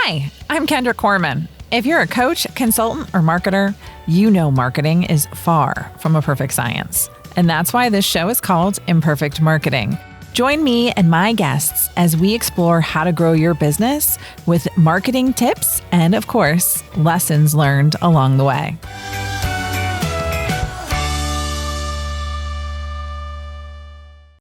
Hi, I'm Kendra Corman. If you're a coach, consultant, or marketer, you know marketing is far from a perfect science. And that's why this show is called Imperfect Marketing. Join me and my guests as we explore how to grow your business with marketing tips and, of course, lessons learned along the way.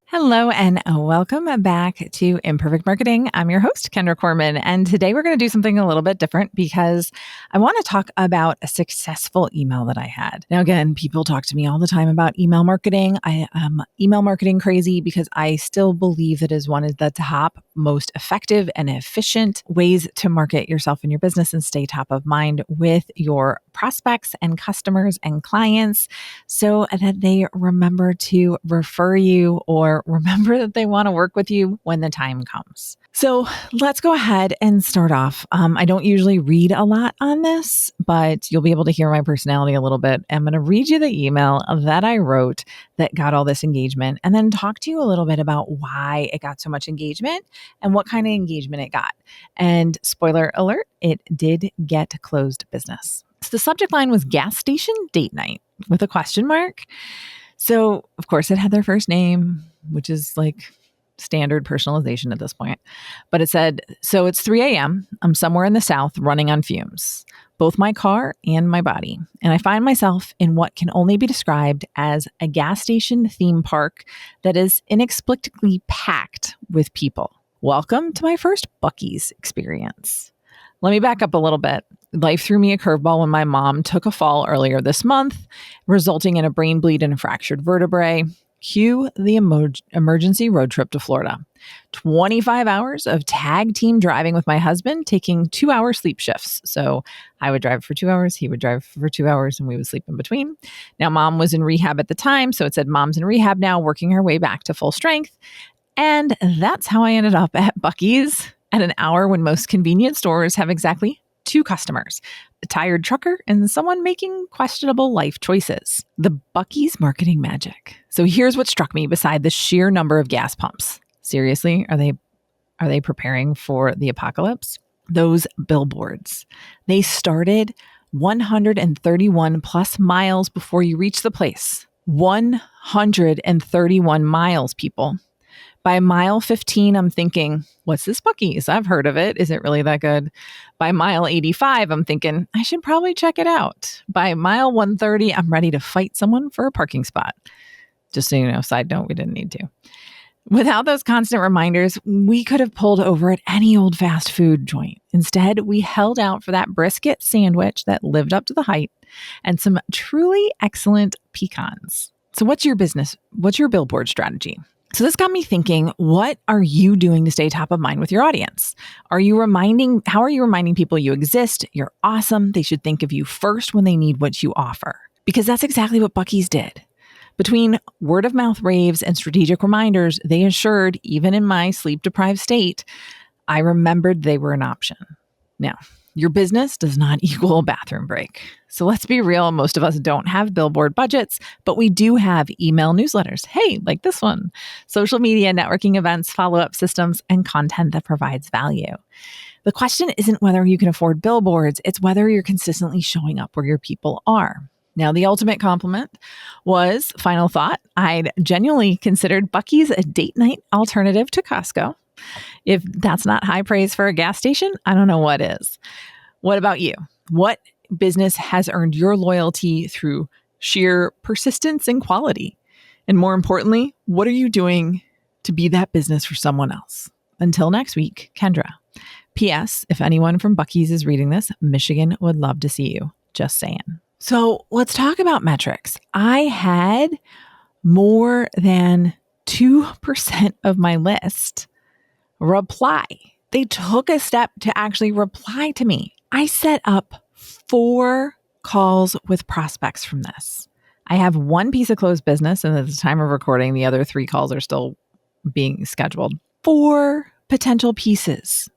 Hello and welcome back to Imperfect Marketing. I'm your host, Kendra Corman, and today we're going to do something a little bit different because I want to talk about a successful email that I had. Now, again, people talk to me all the time about email marketing. I am email marketing crazy because I still believe it is one of the top most effective and efficient ways to market yourself and your business and stay top of mind with your prospects and customers and clients so that they remember to refer you or remember that they want to work with you when the time comes. So let's go ahead and start off. I don't usually read a lot on this, but you'll be able to hear my personality a little bit. I'm going to read you the email that I wrote that got all this engagement and then talk to you a little bit about why it got so much engagement and what kind of engagement it got. And spoiler alert, it did get closed business. So the subject line was gas station date night with a question mark. So of course it had their first name, which is like standard personalization at this point. But it said, so it's 3 a.m. I'm somewhere in the South running on fumes, both my car and my body. And I find myself in what can only be described as a gas station theme park that is inexplicably packed with people. Welcome to my first Buc-ee's experience. Let me back up a little bit. Life threw me a curveball when my mom took a fall earlier this month, resulting in a brain bleed and a fractured vertebrae. Cue the emergency road trip to Florida. 25 hours of tag team driving with my husband, taking 2-hour sleep shifts. So I would drive for 2 hours, he would drive for 2 hours, and we would sleep in between. Now, mom was in rehab at the time, so it said mom's in rehab now, working her way back to full strength. And that's how I ended up at Buc-ee's at an hour when most convenience stores have exactly 2 customers, a tired trucker and someone making questionable life choices. The Buc-ee's marketing magic. So here's what struck me beside the sheer number of gas pumps. Seriously, are they preparing for the apocalypse? Those billboards. They started 131 plus miles before you reach the place. 131 miles, people. By mile 15, I'm thinking, what's this Buc-ee's? I've heard of it. Is it really that good? By mile 85, I'm thinking, I should probably check it out. By mile 130, I'm ready to fight someone for a parking spot. Just so you know, side note, we didn't need to. Without those constant reminders, we could have pulled over at any old fast food joint. Instead, we held out for that brisket sandwich that lived up to the hype and some truly excellent pecans. So what's your business? What's your billboard strategy? So this got me thinking, what are you doing to stay top of mind with your audience? How are you reminding people you exist, you're awesome, they should think of you first when they need what you offer? Because that's exactly what Buc-ee's did. Between word of mouth raves and strategic reminders, they ensured, even in my sleep-deprived state, I remembered they were an option. Now, your business does not equal a bathroom break. So let's be real, most of us don't have billboard budgets, but we do have email newsletters. Hey, like this one. Social media, networking events, follow-up systems, and content that provides value. The question isn't whether you can afford billboards, it's whether you're consistently showing up where your people are. Now, the ultimate compliment was, final thought, I'd genuinely considered Buc-ee's a date night alternative to Costco. If that's not high praise for a gas station, I don't know what is. What about you? What business has earned your loyalty through sheer persistence and quality? And more importantly, what are you doing to be that business for someone else? Until next week, Kendra. P.S. If anyone from Buc-ee's is reading this, Michigan would love to see you. Just saying. So let's talk about metrics. I had more than 2% of my list reply. They took a step to actually reply to me. I set up 4 calls with prospects from this. I have 1 piece of closed business, and at the time of recording, the other 3 calls are still being scheduled. 4 potential pieces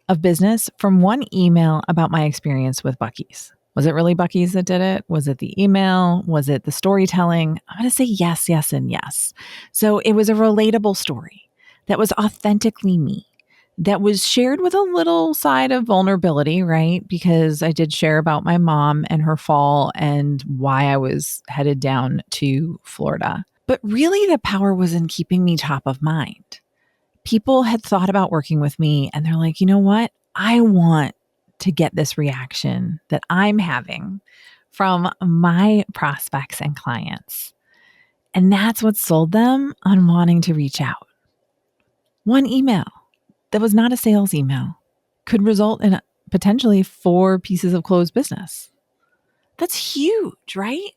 of business from 1 email about my experience with Buc-ee's. Was it really Buc-ee's that did it? Was it the email? Was it the storytelling? I'm going to say yes, yes, and yes. So it was a relatable story that was authentically me. that was shared with a little side of vulnerability, right? Because I did share about my mom and her fall and why I was headed down to Florida. But really, the power was in keeping me top of mind. People had thought about working with me and they're like, you know what? I want to get this reaction that I'm having from my prospects and clients. And that's what sold them on wanting to reach out. One email that was not a sales email could result in potentially 4 pieces of closed business. That's huge, right?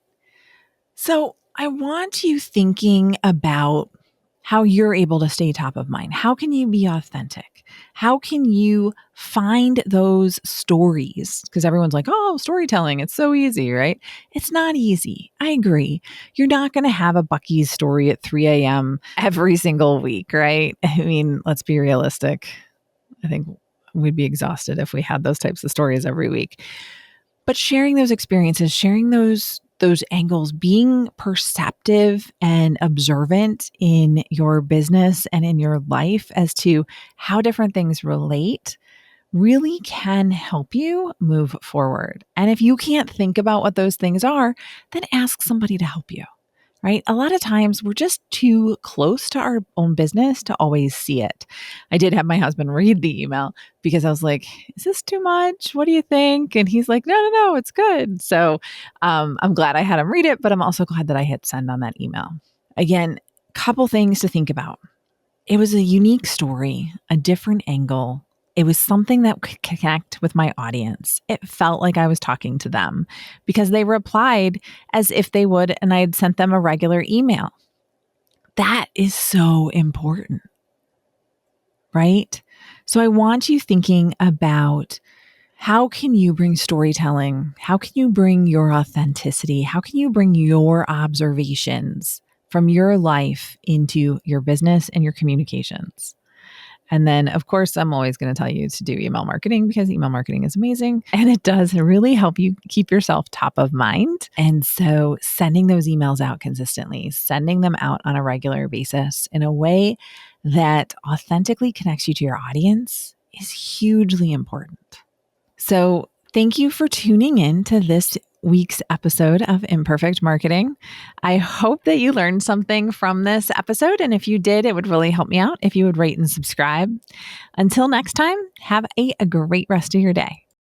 So I want you thinking about how you're able to stay top of mind. How can you be authentic? How can you find those stories? Because everyone's like, oh, storytelling, it's so easy, right? It's not easy. I agree. You're not going to have a Buc-ee story at 3 a.m. every single week, right? I mean, let's be realistic. I think we'd be exhausted if we had those types of stories every week. But sharing those experiences, sharing those angles, being perceptive and observant in your business and in your life as to how different things relate really can help you move forward. And if you can't think about what those things are, then ask somebody to help you. Right? A lot of times we're just too close to our own business to always see it. I did have my husband read the email because I was like, is this too much? What do you think? And he's like, no, it's good. So I'm glad I had him read it, but I'm also glad that I hit send on that email. Again, couple things to think about. It was a unique story, a different angle. It was something that could connect with my audience. It felt like I was talking to them because they replied as if they would, and I had sent them a regular email. That is so important, right? So I want you thinking about how can you bring storytelling? How can you bring your authenticity? How can you bring your observations from your life into your business and your communications? And then, of course, I'm always going to tell you to do email marketing because email marketing is amazing and it does really help you keep yourself top of mind. And so sending those emails out consistently, sending them out on a regular basis in a way that authentically connects you to your audience is hugely important. So thank you for tuning in to this week's episode of Imperfect Marketing. I hope that you learned something from this episode. And if you did, it would really help me out if you would rate and subscribe. Until next time, have a great rest of your day.